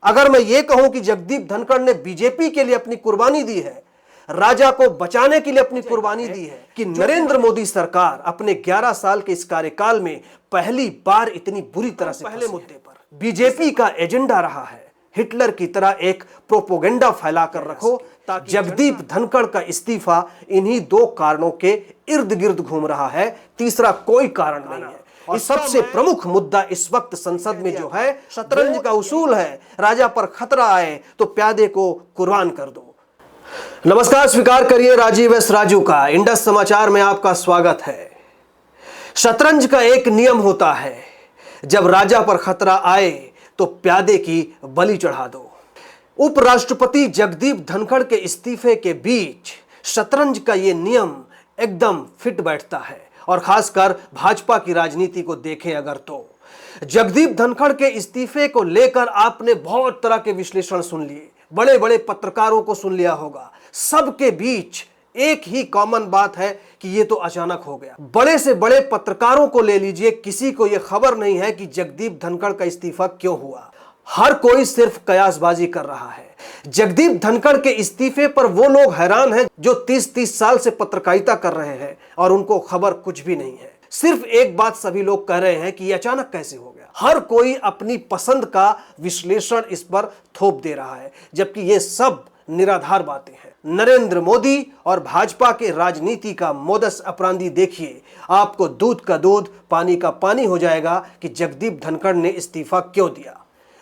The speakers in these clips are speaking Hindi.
अगर मैं ये कहूं कि जगदीप धनखड़ ने बीजेपी के लिए अपनी कुर्बानी दी है, राजा को बचाने के लिए अपनी कुर्बानी दी है, कि नरेंद्र मोदी सरकार अपने 11 साल के इस कार्यकाल में पहली बार इतनी बुरी तरह से पहले मुद्दे पर बीजेपी का एजेंडा रहा है हिटलर की तरह एक प्रोपोगेंडा फैलाकर रखो, ताकि जगदीप धनखड़ का इस्तीफा इन्हीं दो कारणों के इर्द गिर्द घूम रहा है, तीसरा कोई कारण नहीं है। और सबसे प्रमुख मुद्दा इस वक्त संसद में जो है, शतरंज का उसूल है, राजा पर खतरा आए तो प्यादे को कुर्बान कर दो। नमस्कार, स्वीकार करिए राजीव एस राजू का इंडस समाचार में आपका स्वागत है। शतरंज का एक नियम होता है, जब राजा पर खतरा आए तो प्यादे की बलि चढ़ा दो। उपराष्ट्रपति जगदीप धनखड़ के इस्तीफे के बीच शतरंज का यह नियम एकदम फिट बैठता है, और खासकर भाजपा की राजनीति को देखें अगर तो जगदीप धनखड़ के इस्तीफे को लेकर आपने बहुत तरह के विश्लेषण सुन लिए, बड़े बड़े पत्रकारों को सुन लिया होगा। सबके बीच एक ही कॉमन बात है कि ये तो अचानक हो गया। बड़े से बड़े पत्रकारों को ले लीजिए, किसी को यह खबर नहीं है कि जगदीप धनखड़ का इस्तीफा क्यों हुआ। हर कोई सिर्फ कयासबाजी कर रहा है। जगदीप धनखड़ के इस्तीफे पर वो लोग हैरान हैं जो 30-30 साल से पत्रकारिता कर रहे हैं और उनको खबर कुछ भी नहीं है। सिर्फ एक बात सभी लोग कह रहे हैं कि ये अचानक कैसे हो गया। हर कोई अपनी पसंद का विश्लेषण इस पर थोप दे रहा है, जबकि ये सब निराधार बातें हैं। नरेंद्र मोदी और भाजपा के राजनीति का मोडस ऑपरेंडी देखिए, आपको दूध का दूध पानी का पानी हो जाएगा कि जगदीप धनखड़ ने इस्तीफा क्यों दिया।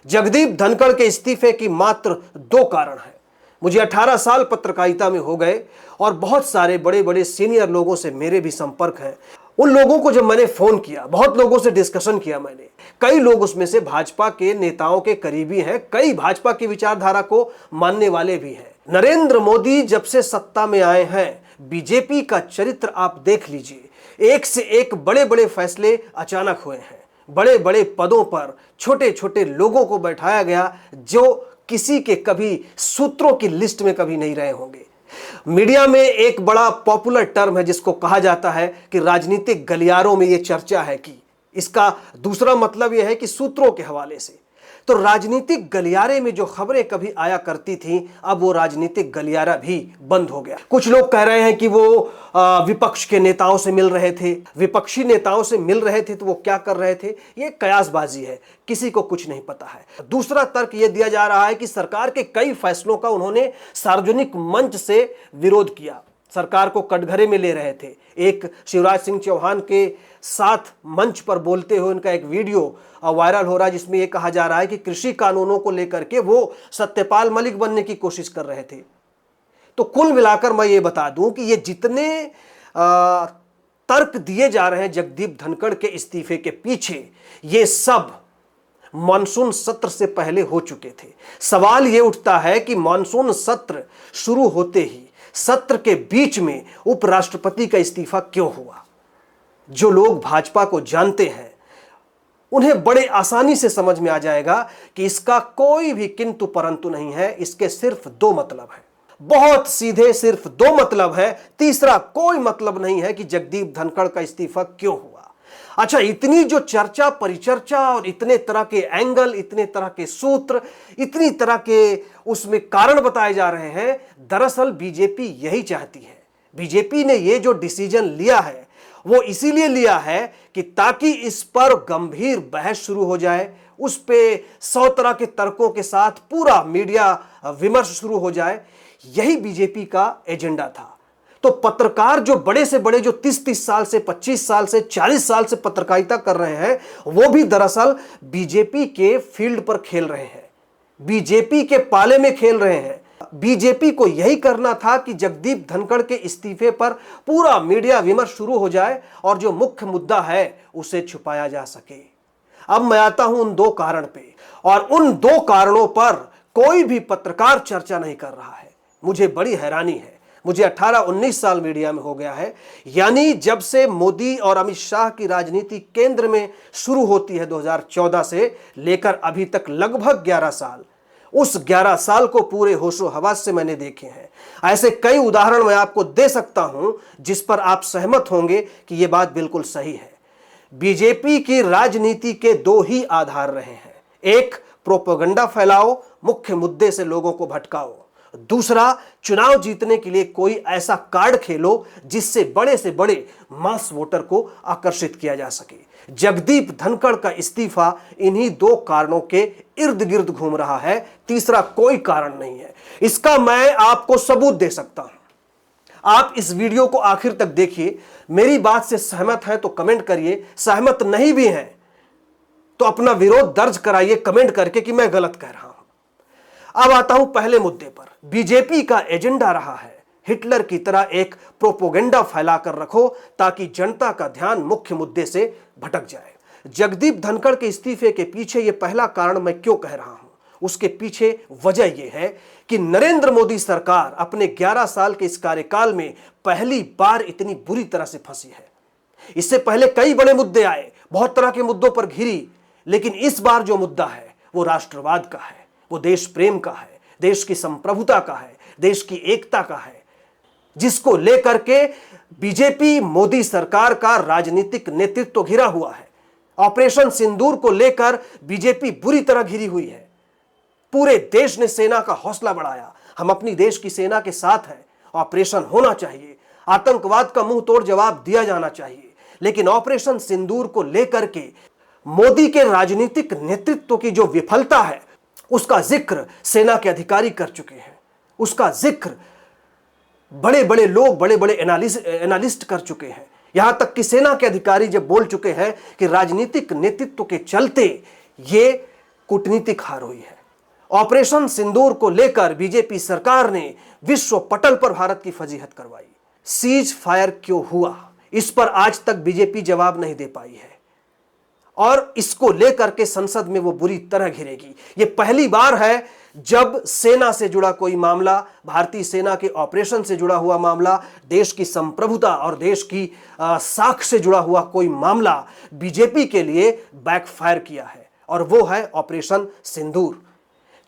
जगदीप धनखड़ के इस्तीफे की मात्र दो कारण है। मुझे 18 साल पत्रकारिता में हो गए और बहुत सारे बड़े बड़े सीनियर लोगों से मेरे भी संपर्क हैं। उन लोगों को जब मैंने फोन किया, बहुत लोगों से डिस्कशन किया मैंने, कई लोग उसमें से भाजपा के नेताओं के करीबी हैं, कई भाजपा की विचारधारा को मानने वाले भी हैं। नरेंद्र मोदी जब से सत्ता में आए हैं, बीजेपी का चरित्र आप देख लीजिए, एक से एक बड़े बड़े फैसले अचानक हुए हैं। बड़े बड़े पदों पर छोटे छोटे लोगों को बैठाया गया जो किसी के कभी सूत्रों की लिस्ट में कभी नहीं रहे होंगे। मीडिया में एक बड़ा पॉपुलर टर्म है जिसको कहा जाता है कि राजनीतिक गलियारों में यह चर्चा है, कि इसका दूसरा मतलब यह है कि सूत्रों के हवाले से। तो राजनीतिक गलियारे में जो खबरें कभी आया करती थी, अब वो राजनीतिक गलियारा भी बंद हो गया। कुछ लोग कह रहे हैं कि वो विपक्ष के नेताओं से मिल रहे थे, विपक्षी नेताओं से मिल रहे थे तो वो क्या कर रहे थे, ये कयासबाजी है, किसी को कुछ नहीं पता है। दूसरा तर्क ये दिया जा रहा है कि सरकार के कई फैसलों का उन्होंने सार्वजनिक मंच से विरोध किया, सरकार को कटघरे में ले रहे थे। एक शिवराज सिंह चौहान के साथ मंच पर बोलते हुए उनका एक वीडियो वायरल हो रहा है, जिसमें यह कहा जा रहा है कि कृषि कानूनों को लेकर के वो सत्यपाल मलिक बनने की कोशिश कर रहे थे। तो कुल मिलाकर मैं ये बता दूं कि ये जितने तर्क दिए जा रहे हैं जगदीप धनखड़ के इस्तीफे के पीछे, ये सब मानसून सत्र से पहले हो चुके थे। सवाल ये उठता है कि मानसून सत्र शुरू होते ही सत्र के बीच में उपराष्ट्रपति का इस्तीफा क्यों हुआ। जो लोग भाजपा को जानते हैं उन्हें बड़े आसानी से समझ में आ जाएगा कि इसका कोई भी किंतु परंतु नहीं है। इसके सिर्फ दो मतलब है, बहुत सीधे, सिर्फ दो मतलब है, तीसरा कोई मतलब नहीं है कि जगदीप धनखड़ का इस्तीफा क्यों हुआ। अच्छा, इतनी जो चर्चा परिचर्चा और इतने तरह के एंगल, इतने तरह के सूत्र, इतनी तरह के उसमें कारण बताए जा रहे हैं, दरअसल बीजेपी यही चाहती है। बीजेपी ने ये जो डिसीजन लिया है वो इसीलिए लिया है कि ताकि इस पर गंभीर बहस शुरू हो जाए, उस पे 100 तरह के तर्कों के साथ पूरा मीडिया विमर्श शुरू हो जाए। यही बीजेपी का एजेंडा था। तो पत्रकार जो बड़े से बड़े, जो 30-30 साल से, 25 साल से, 40 साल से पत्रकारिता कर रहे हैं, वो भी दरअसल बीजेपी के फील्ड पर खेल रहे हैं, बीजेपी के पाले में खेल रहे हैं। बीजेपी को यही करना था कि जगदीप धनखड़ के इस्तीफे पर पूरा मीडिया विमर्श शुरू हो जाए और जो मुख्य मुद्दा है उसे छुपाया जा सके। अब मैं आता हूं उन दो कारण पे, और उन दो कारणों पर कोई भी पत्रकार चर्चा नहीं कर रहा है। मुझे बड़ी हैरानी है। मुझे 18-19 साल मीडिया में हो गया है, यानी जब से मोदी और अमित शाह की राजनीति केंद्र में शुरू होती है 2014 से लेकर अभी तक लगभग 11 साल। उस 11 साल को पूरे होशो हवास से मैंने देखे हैं। ऐसे कई उदाहरण मैं आपको दे सकता हूं जिस पर आप सहमत होंगे कि यह बात बिल्कुल सही है। बीजेपी की राजनीति के दो ही आधार रहे हैं, एक प्रोपेगेंडा फैलाओ, मुख्य मुद्दे से लोगों को भटकाओ। दूसरा, चुनाव जीतने के लिए कोई ऐसा कार्ड खेलो जिससे बड़े से बड़े मास वोटर को आकर्षित किया जा सके। जगदीप धनखड़ का इस्तीफा इन्हीं दो कारणों के इर्द गिर्द घूम रहा है, तीसरा कोई कारण नहीं है। इसका मैं आपको सबूत दे सकता हूं। आप इस वीडियो को आखिर तक देखिए। मेरी बात से सहमत हैं तो कमेंट करिए, सहमत नहीं भी हैं तो अपना विरोध दर्ज कराइए कमेंट करके कि मैं गलत कह रहा हूं। अब आता हूं पहले मुद्दे पर। बीजेपी का एजेंडा रहा है हिटलर की तरह एक प्रोपेगेंडा फैलाकर रखो ताकि जनता का ध्यान मुख्य मुद्दे से भटक जाए। जगदीप धनखड़ के इस्तीफे के पीछे यह पहला कारण मैं क्यों कह रहा हूं, उसके पीछे वजह यह है कि नरेंद्र मोदी सरकार अपने 11 साल के इस कार्यकाल में पहली बार इतनी बुरी तरह से फंसी है। इससे पहले कई बड़े मुद्दे आए, बहुत तरह के मुद्दों पर घिरी, लेकिन इस बार जो मुद्दा है वो राष्ट्रवाद का है, वो देश प्रेम का है, देश की संप्रभुता का है, देश की एकता का है, जिसको लेकर के बीजेपी मोदी सरकार का राजनीतिक नेतृत्व घिरा हुआ है। ऑपरेशन सिंदूर को लेकर बीजेपी बुरी तरह घिरी हुई है। पूरे देश ने सेना का हौसला बढ़ाया, हम अपनी देश की सेना के साथ हैं, ऑपरेशन होना चाहिए, आतंकवाद का मुंह तोड़ जवाब दिया जाना चाहिए। लेकिन ऑपरेशन सिंदूर को लेकर के मोदी के राजनीतिक नेतृत्व की जो विफलता है उसका जिक्र सेना के अधिकारी कर चुके हैं, उसका जिक्र बड़े बड़े लोग, बड़े बड़े एनालिस्ट कर चुके हैं। यहां तक कि सेना के अधिकारी जब बोल चुके हैं कि राजनीतिक नेतृत्व के चलते ये कूटनीतिक हार हुई है। ऑपरेशन सिंदूर को लेकर बीजेपी सरकार ने विश्व पटल पर भारत की फजीहत करवाई। सीज फायर क्यों हुआ, इस पर आज तक बीजेपी जवाब नहीं दे पाई है और इसको लेकर के संसद में वो बुरी तरह घिरेगी। ये पहली बार है जब सेना से जुड़ा कोई मामला, भारतीय सेना के ऑपरेशन से जुड़ा हुआ मामला, देश की संप्रभुता और देश की साख से जुड़ा हुआ कोई मामला बीजेपी के लिए बैकफायर किया है, और वो है ऑपरेशन सिंदूर।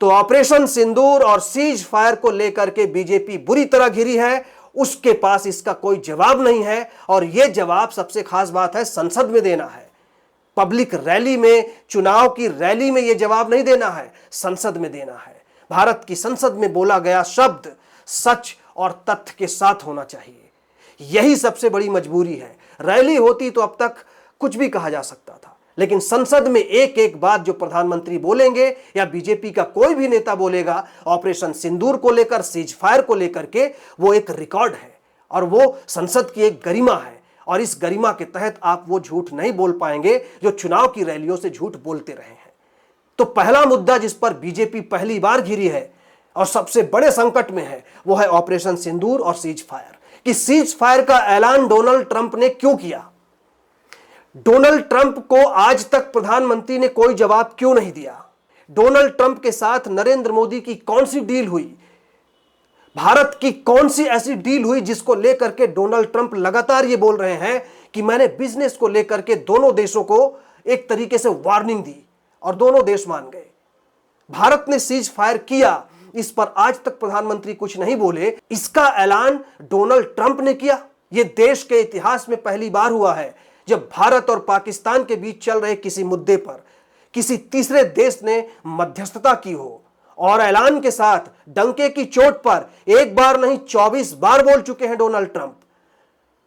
तो ऑपरेशन सिंदूर और सीज फायर को लेकर के बीजेपी बुरी तरह घिरी है, उसके पास इसका कोई जवाब नहीं है। और यह जवाब, सबसे खास बात है, संसद में देना है। पब्लिक रैली में, चुनाव की रैली में यह जवाब नहीं देना है, संसद में देना है। भारत की संसद में बोला गया शब्द सच और तथ्य के साथ होना चाहिए। यही सबसे बड़ी मजबूरी है। रैली होती तो अब तक कुछ भी कहा जा सकता था, लेकिन संसद में एक एक बात जो प्रधानमंत्री बोलेंगे या बीजेपी का कोई भी नेता बोलेगा ऑपरेशन सिंदूर को लेकर, सीज फायर को लेकर के, वो एक रिकॉर्ड है और वो संसद की एक गरिमा है। और इस गरिमा के तहत आप वो झूठ नहीं बोल पाएंगे जो चुनाव की रैलियों से झूठ बोलते रहे हैं। तो पहला मुद्दा जिस पर बीजेपी पहली बार घिरी है और सबसे बड़े संकट में है वो है ऑपरेशन सिंदूर और सीज फायर। कि सीज फायर का ऐलान डोनाल्ड ट्रंप ने क्यों किया, डोनाल्ड ट्रंप को आज तक प्रधानमंत्री ने कोई जवाब क्यों नहीं दिया, डोनाल्ड ट्रंप के साथ नरेंद्र मोदी की कौन सी डील हुई, भारत की कौन सी ऐसी डील हुई जिसको लेकर के डोनाल्ड ट्रंप लगातार ये बोल रहे हैं कि मैंने बिजनेस को लेकर के दोनों देशों को एक तरीके से वार्निंग दी और दोनों देश मान गए। भारत ने सीज फायर किया, इस पर आज तक प्रधानमंत्री कुछ नहीं बोले। इसका ऐलान डोनाल्ड ट्रंप ने किया। यह देश के इतिहास में पहली बार हुआ है जब भारत और पाकिस्तान के बीच चल रहे किसी मुद्दे पर किसी तीसरे देश ने मध्यस्थता की हो और ऐलान के साथ डंके की चोट पर एक बार नहीं 24 बार बोल चुके हैं डोनाल्ड ट्रंप,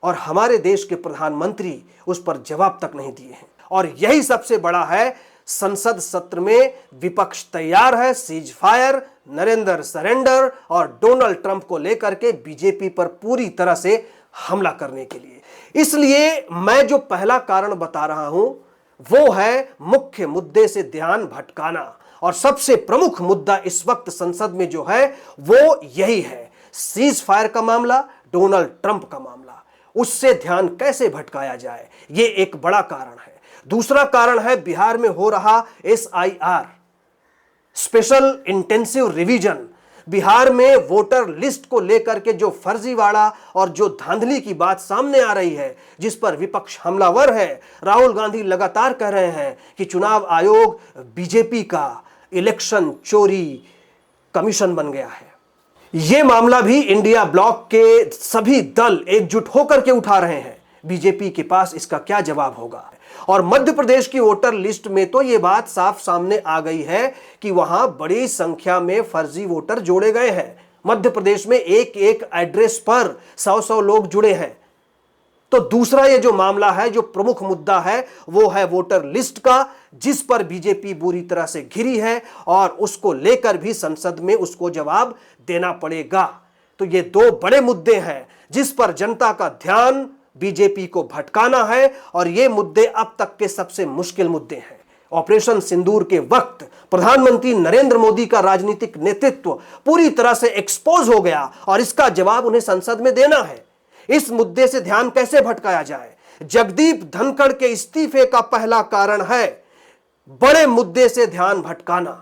और हमारे देश के प्रधानमंत्री उस पर जवाब तक नहीं दिए हैं। और यही सबसे बड़ा है, संसद सत्र में विपक्ष तैयार है सीज फायर, नरेंद्र सरेंडर और डोनाल्ड ट्रंप को लेकर के बीजेपी पर पूरी तरह से हमला करने के लिए। इसलिए मैं जो पहला कारण बता रहा हूं वो है मुख्य मुद्दे से ध्यान भटकाना। और सबसे प्रमुख मुद्दा इस वक्त संसद में जो है वो यही है, सीज फायर का मामला, डोनाल्ड ट्रंप का मामला। उससे ध्यान कैसे भटकाया जाए, ये एक बड़ा कारण है। दूसरा कारण है बिहार में हो रहा SIR, special intensive revision. Bihar में वोटर लिस्ट को लेकर के जो फर्जीवाड़ा और जो धांधली की बात सामने आ रही है, जिस पर विपक्ष हमलावर है। राहुल गांधी लगातार कह रहे हैं कि चुनाव आयोग बीजेपी का इलेक्शन चोरी कमीशन बन गया है। यह मामला भी इंडिया ब्लॉक के सभी दल एकजुट होकर के उठा रहे हैं। बीजेपी के पास इसका क्या जवाब होगा। और मध्य प्रदेश की वोटर लिस्ट में तो यह बात साफ सामने आ गई है कि वहां बड़ी संख्या में फर्जी वोटर जोड़े गए हैं। मध्य प्रदेश में एक एक एड्रेस पर 100-100 लोग जुड़े हैं। तो दूसरा ये जो मामला है, जो प्रमुख मुद्दा है, वो है वोटर लिस्ट का, जिस पर बीजेपी बुरी तरह से घिरी है और उसको लेकर भी संसद में उसको जवाब देना पड़ेगा। तो ये दो बड़े मुद्दे हैं जिस पर जनता का ध्यान बीजेपी को भटकाना है और ये मुद्दे अब तक के सबसे मुश्किल मुद्दे हैं। ऑपरेशन सिंदूर के वक्त प्रधानमंत्री नरेंद्र मोदी का राजनीतिक नेतृत्व पूरी तरह से एक्सपोज हो गया और इसका जवाब उन्हें संसद में देना है। इस मुद्दे से ध्यान कैसे भटकाया जाए? जगदीप धनखड़ के इस्तीफे का पहला कारण है बड़े मुद्दे से ध्यान भटकाना।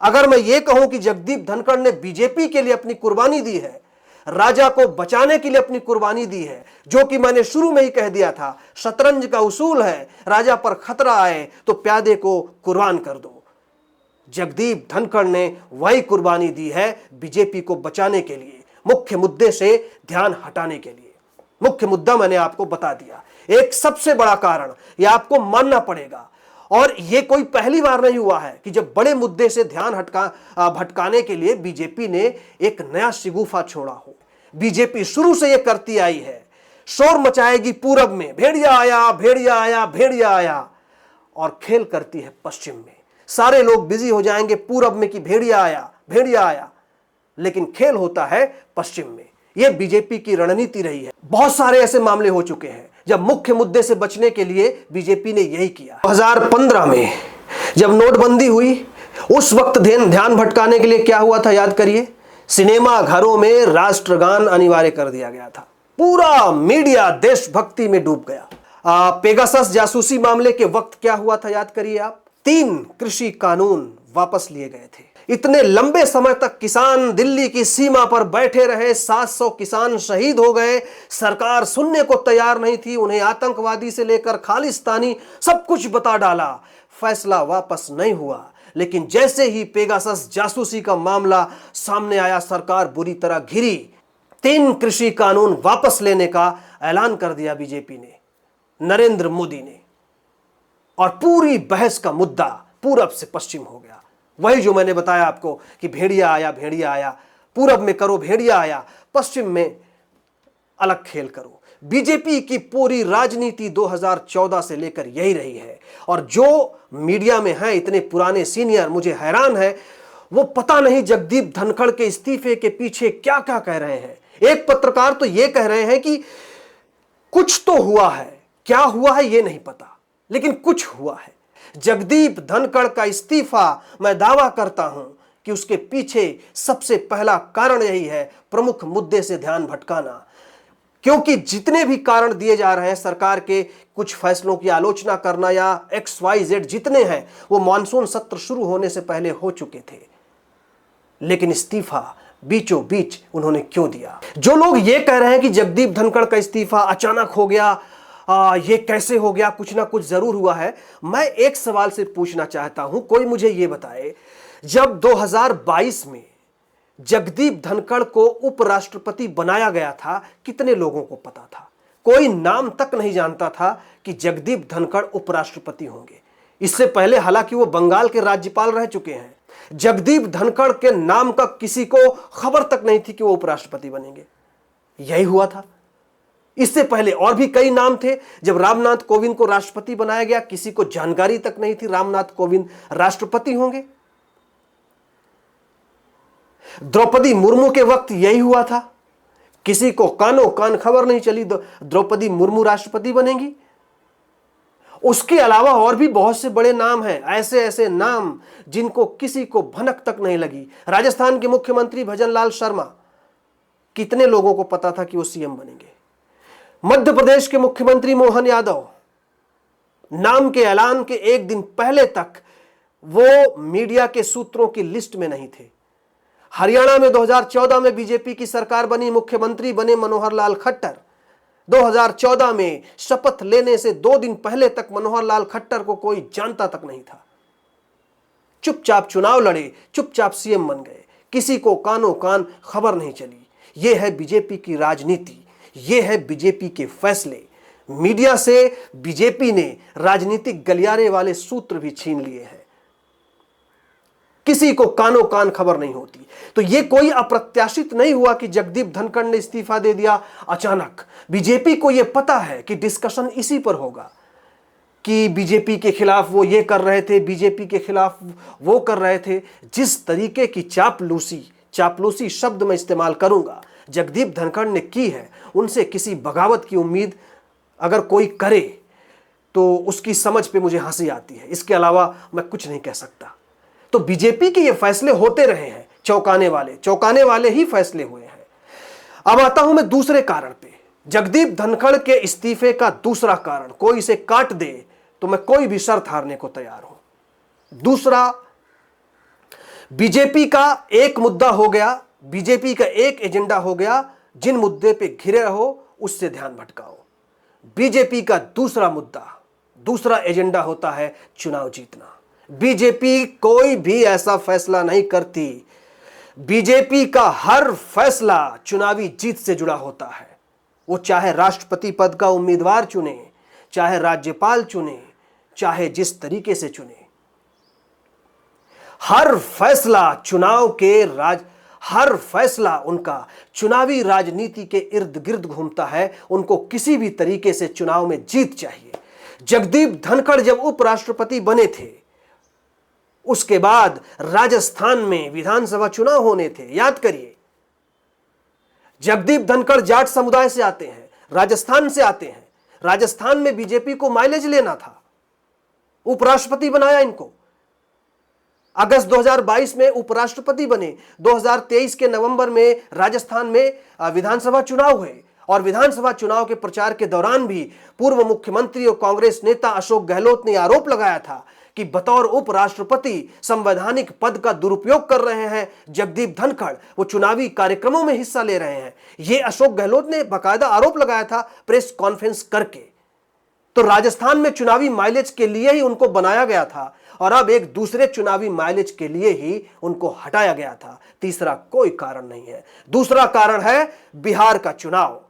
अगर मैं यह कहूं कि जगदीप धनखड़ ने बीजेपी के लिए अपनी कुर्बानी दी है, राजा को बचाने के लिए अपनी कुर्बानी दी है, जो कि मैंने शुरू में ही कह दिया था, शतरंज का उसूल है, राजा पर खतरा आए तो प्यादे को कुर्बान कर दो। जगदीप धनखड़ ने वही कुर्बानी दी है बीजेपी को बचाने के लिए, मुख्य मुद्दे से ध्यान हटाने के लिए। मुख्य मुद्दा मैंने आपको बता दिया। एक सबसे बड़ा कारण यह आपको मानना पड़ेगा, और यह कोई पहली बार नहीं हुआ है कि जब बड़े मुद्दे से ध्यान भटकाने के लिए बीजेपी ने एक नया शिगुफा छोड़ा हो। बीजेपी शुरू से यह करती आई है, शोर मचाएगी पूरब में, भेड़िया आया भेड़िया आया भेड़िया आया, और खेल करती है पश्चिम में। सारे लोग बिजी हो जाएंगे पूरब में कि भेड़िया आया, लेकिन खेल होता है पश्चिम में। यह बीजेपी की रणनीति रही है। बहुत सारे ऐसे मामले हो चुके हैं जब मुख्य मुद्दे से बचने के लिए बीजेपी ने यही किया। 2015 में जब नोटबंदी हुई, उस वक्त ध्यान भटकाने के लिए क्या हुआ था याद करिए। सिनेमा घरों में राष्ट्रगान अनिवार्य कर दिया गया था। पूरा मीडिया देशभक्ति में डूब गया। पेगासस जासूसी मामले के वक्त क्या हुआ था याद करिए आप। 3 कृषि कानून वापस लिए गए थे। इतने लंबे समय तक किसान दिल्ली की सीमा पर बैठे रहे, 700 किसान शहीद हो गए। सरकार सुनने को तैयार नहीं थी। उन्हें आतंकवादी से लेकर खालिस्तानी सब कुछ बता डाला, फैसला वापस नहीं हुआ। लेकिन जैसे ही पेगासस जासूसी का मामला सामने आया, सरकार बुरी तरह घिरी। 3 कृषि कानून वापस लेने का ऐलान कर दिया बीजेपी ने, नरेंद्र मोदी ने, और पूरी बहस का मुद्दा पूरब से पश्चिम हो गया। वही जो मैंने बताया आपको कि भेड़िया आया, पूरब में करो भेड़िया आया, पश्चिम में अलग खेल करो। बीजेपी की पूरी राजनीति 2014 से लेकर यही रही है। और जो मीडिया में हैं इतने पुराने सीनियर, मुझे हैरान है, वो पता नहीं जगदीप धनखड़ के इस्तीफे के पीछे क्या क्या कह रहे हैं। एक पत्रकार तो ये कह रहे हैं कि कुछ तो हुआ है, क्या हुआ है ये नहीं पता, लेकिन कुछ हुआ है। जगदीप धनखड़ का इस्तीफा, मैं दावा करता हूं कि उसके पीछे सबसे पहला कारण यही है, प्रमुख मुद्दे से ध्यान भटकाना। क्योंकि जितने भी कारण दिए जा रहे हैं, सरकार के कुछ फैसलों की आलोचना करना या XYZ जितने हैं, वो मानसून सत्र शुरू होने से पहले हो चुके थे। लेकिन इस्तीफा बीचों बीच उन्होंने क्यों दिया? जो लोग ये कह रहे हैं कि जगदीप धनखड़ का इस्तीफा अचानक हो गया, ये कैसे हो गया, कुछ ना कुछ जरूर हुआ है। मैं एक सवाल से पूछना चाहता हूं, कोई मुझे ये बताए, जब 2022 में जगदीप धनखड़ को उपराष्ट्रपति बनाया गया था, कितने लोगों को पता था? कोई नाम तक नहीं जानता था कि जगदीप धनखड़ उपराष्ट्रपति होंगे। इससे पहले हालांकि वो बंगाल के राज्यपाल रह चुके हैं, जगदीप धनखड़ के नाम का किसी को खबर तक नहीं थी कि वो उपराष्ट्रपति बनेंगे। यही हुआ था। इससे पहले और भी कई नाम थे। जब रामनाथ कोविंद को राष्ट्रपति बनाया गया, किसी को जानकारी तक नहीं थी रामनाथ कोविंद राष्ट्रपति होंगे। द्रौपदी मुर्मू के वक्त यही हुआ था, किसी को कानो कान खबर नहीं चली द्रौपदी मुर्मू राष्ट्रपति बनेंगी। उसके अलावा और भी बहुत से बड़े नाम हैं, ऐसे ऐसे नाम जिनको किसी को भनक तक नहीं लगी। राजस्थान के मुख्यमंत्री भजनलाल शर्मा, कितने लोगों को पता था कि वो सीएम बनेंगे? मध्य प्रदेश के मुख्यमंत्री मोहन यादव, नाम के ऐलान के एक दिन पहले तक वो मीडिया के सूत्रों की लिस्ट में नहीं थे। हरियाणा में 2014 में बीजेपी की सरकार बनी, मुख्यमंत्री बने मनोहर लाल खट्टर। 2014 में शपथ लेने से 2 दिन पहले तक मनोहर लाल खट्टर को कोई जानता तक नहीं था। चुपचाप चुनाव लड़े, चुपचाप सीएम बन गए, किसी को कानो कान खबर नहीं चली। यह है बीजेपी की राजनीति, यह है बीजेपी के फैसले। मीडिया से बीजेपी ने राजनीतिक गलियारे वाले सूत्र भी छीन लिए हैं। किसी को कानो कान खबर नहीं होती। तो यह कोई अप्रत्याशित नहीं हुआ कि जगदीप धनखड़ ने इस्तीफा दे दिया अचानक। बीजेपी को यह पता है कि डिस्कशन इसी पर होगा कि बीजेपी के खिलाफ वो ये कर रहे थे, बीजेपी के खिलाफ वो कर रहे थे। जिस तरीके की चापलूसी शब्द मैं इस्तेमाल करूंगा जगदीप धनखड़ ने की है, उनसे किसी बगावत की उम्मीद अगर कोई करे तो उसकी समझ पे मुझे हंसी आती है। इसके अलावा मैं कुछ नहीं कह सकता। तो बीजेपी के ये फैसले होते रहे हैं, चौंकाने वाले ही फैसले हुए हैं। अब आता हूं मैं दूसरे कारण पे। जगदीप धनखड़ के इस्तीफे का दूसरा कारण, कोई इसे काट दे तो मैं कोई भी शर्त हारने को तैयार हूं। दूसरा, बीजेपी का एक मुद्दा हो गया, बीजेपी का एक एजेंडा हो गया, जिन मुद्दे पे घिरे रहो उससे ध्यान भटकाओ। बीजेपी का दूसरा मुद्दा, दूसरा एजेंडा होता है चुनाव जीतना। बीजेपी कोई भी ऐसा फैसला नहीं करती। बीजेपी का हर फैसला चुनावी जीत से जुड़ा होता है। वो चाहे राष्ट्रपति पद का उम्मीदवार चुने, चाहे राज्यपाल चुने, चाहे जिस तरीके से चुने, हर फैसला उनका चुनावी राजनीति के इर्द गिर्द घूमता है। उनको किसी भी तरीके से चुनाव में जीत चाहिए। जगदीप धनखड़ जब उपराष्ट्रपति बने थे, उसके बाद राजस्थान में विधानसभा चुनाव होने थे। याद करिए, जगदीप धनखड़ जाट समुदाय से आते हैं, राजस्थान से आते हैं। राजस्थान में बीजेपी को माइलेज लेना था, उपराष्ट्रपति बनाया इनको। अगस्त 2022 में उपराष्ट्रपति बने। 2023 के नवंबर में राजस्थान में विधानसभा चुनाव हुए और विधानसभा चुनाव के प्रचार के दौरान भी पूर्व मुख्यमंत्री और कांग्रेस नेता अशोक गहलोत ने आरोप लगाया था कि बतौर उपराष्ट्रपति संवैधानिक पद का दुरुपयोग कर रहे हैं जगदीप धनखड़, वो चुनावी कार्यक्रमों में हिस्सा ले रहे हैं। ये अशोक गहलोत ने बाकायदा आरोप लगाया था प्रेस कॉन्फ्रेंस करके। तो राजस्थान में चुनावी माइलेज के लिए ही उनको बनाया गया था और अब एक दूसरे चुनावी माइलेज के लिए ही उनको हटाया गया था। तीसरा कोई कारण नहीं है। दूसरा कारण है बिहार का चुनाव।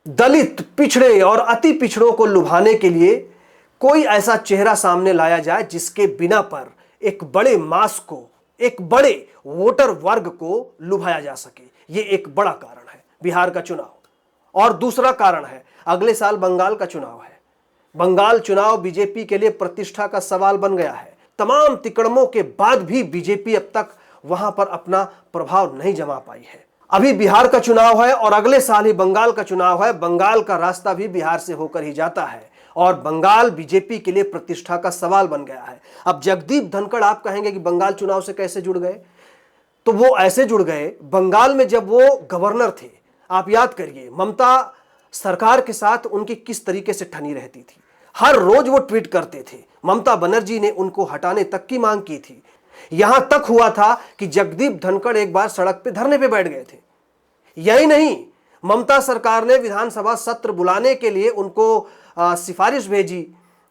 दलित, पिछड़े और अति पिछड़ों को लुभाने के लिए कोई ऐसा चेहरा सामने लाया जाए जिसके बिना पर एक बड़े मास को, एक बड़े वोटर वर्ग को लुभाया जा सके। यह एक बड़ा कारण है बिहार का चुनाव। और दूसरा कारण है अगले साल बंगाल का चुनाव है। बंगाल चुनाव बीजेपी के लिए प्रतिष्ठा का सवाल बन गया है। तमाम तिकड़मों के बाद भी बीजेपी अब तक वहां पर अपना प्रभाव नहीं जमा पाई है। अभी बिहार का चुनाव है और अगले साल ही बंगाल का चुनाव है। बंगाल का रास्ता भी बिहार से होकर ही जाता है और बंगाल बीजेपी के लिए प्रतिष्ठा का सवाल बन गया है। अब जगदीप धनखड़, आप कहेंगे कि बंगाल चुनाव से कैसे जुड़ गए? तो वो ऐसे जुड़ गए, बंगाल में जब वो गवर्नर थे, आप याद करिए ममता सरकार के साथ उनकी किस तरीके से ठनी रहती थी। हर रोज वो ट्वीट करते थे। ममता बनर्जी ने उनको हटाने तक की मांग की थी। यहां तक हुआ था कि जगदीप धनखड़ एक बार सड़क पे धरने पे बैठ गए थे। यही नहीं, ममता सरकार ने विधानसभा सत्र बुलाने के लिए उनको सिफारिश भेजी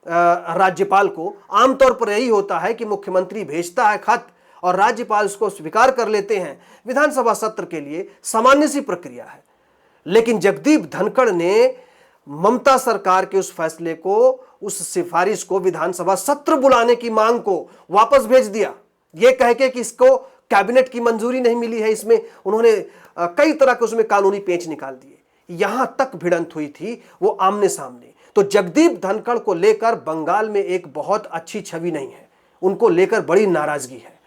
राज्यपाल को। आमतौर पर यही होता है कि मुख्यमंत्री भेजता है खत और राज्यपाल उसको स्वीकार कर लेते हैं विधानसभा सत्र के लिए। सामान्य सी प्रक्रिया है। लेकिन जगदीप धनखड़ ने ममता सरकार के उस फैसले को, उस सिफारिश को, विधानसभा सत्र बुलाने की मांग को वापस भेज दिया, यह कह के कि इसको कैबिनेट की मंजूरी नहीं मिली है। इसमें उन्होंने कई तरह के उसमें कानूनी पेंच निकाल दिए। यहां तक भिड़ंत हुई थी वो आमने सामने। तो जगदीप धनखड़ को लेकर बंगाल में एक बहुत अच्छी छवि नहीं है, उनको लेकर बड़ी नाराजगी है।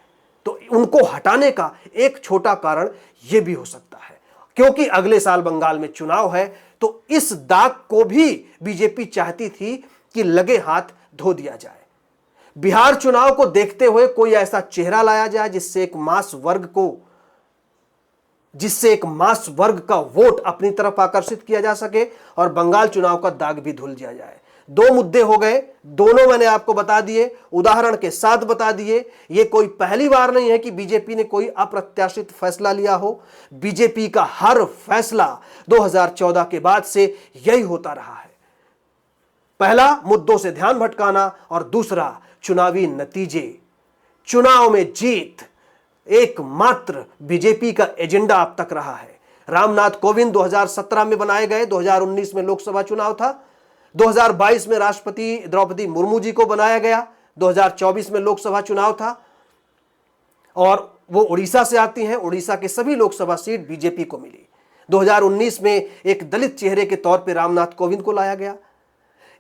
तो उनको हटाने का एक छोटा कारण यह भी हो सकता है क्योंकि अगले साल बंगाल में चुनाव है। तो इस दाग को भी बीजेपी चाहती थी कि लगे हाथ धो दिया जाए। बिहार चुनाव को देखते हुए कोई ऐसा चेहरा लाया जाए जिससे एक मास वर्ग का वोट अपनी तरफ आकर्षित किया जा सके और बंगाल चुनाव का दाग भी धुल दिया जाए। दो मुद्दे हो गए, दोनों मैंने आपको बता दिए, उदाहरण के साथ बता दिए। यह कोई पहली बार नहीं है कि बीजेपी ने कोई अप्रत्याशित फैसला लिया हो। बीजेपी का हर फैसला 2014 के बाद से यही होता रहा है। पहला, मुद्दों से ध्यान भटकाना और दूसरा, चुनावी नतीजे, चुनाव में जीत एकमात्र बीजेपी का एजेंडा अब तक रहा है। रामनाथ कोविंद 2017 में बनाए गए, 2019 में लोकसभा चुनाव था, 2022 में राष्ट्रपति द्रौपदी मुर्मू जी को बनाया गया। 2024 में लोकसभा चुनाव था और वो उड़ीसा से आती हैं। उड़ीसा के सभी लोकसभा सीट बीजेपी को मिली। 2019 में एक दलित चेहरे के तौर पे रामनाथ कोविंद को लाया गया।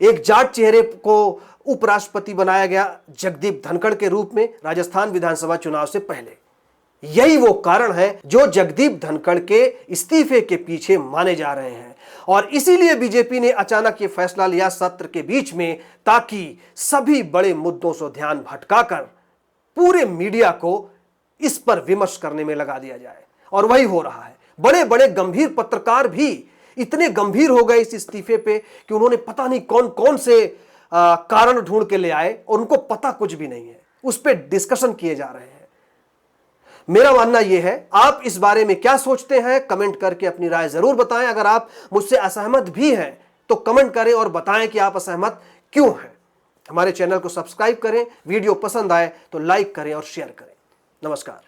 एक जाट चेहरे को उपराष्ट्रपति बनाया गया जगदीप धनखड़ के रूप में राजस्थान विधानसभा चुनाव से पहले। यही वो कारण है जो जगदीप धनखड़ के इस्तीफे के पीछे माने जा रहे हैं और इसीलिए बीजेपी ने अचानक ये फैसला लिया सत्र के बीच में, ताकि सभी बड़े मुद्दों से ध्यान भटकाकर पूरे मीडिया को इस पर विमर्श करने में लगा दिया जाए। और वही हो रहा है। बड़े बड़े गंभीर पत्रकार भी इतने गंभीर हो गए इस इस्तीफे पे कि उन्होंने पता नहीं कौन कौन से कारण ढूंढ के ले आए और उनको पता कुछ भी नहीं है। उस पर डिस्कशन किए जा रहे हैं। मेरा मानना यह है, आप इस बारे में क्या सोचते हैं कमेंट करके अपनी राय जरूर बताएं। अगर आप मुझसे असहमत भी हैं तो कमेंट करें और बताएं कि आप असहमत क्यों हैं। हमारे चैनल को सब्सक्राइब करें, वीडियो पसंद आए तो लाइक करें और शेयर करें। नमस्कार।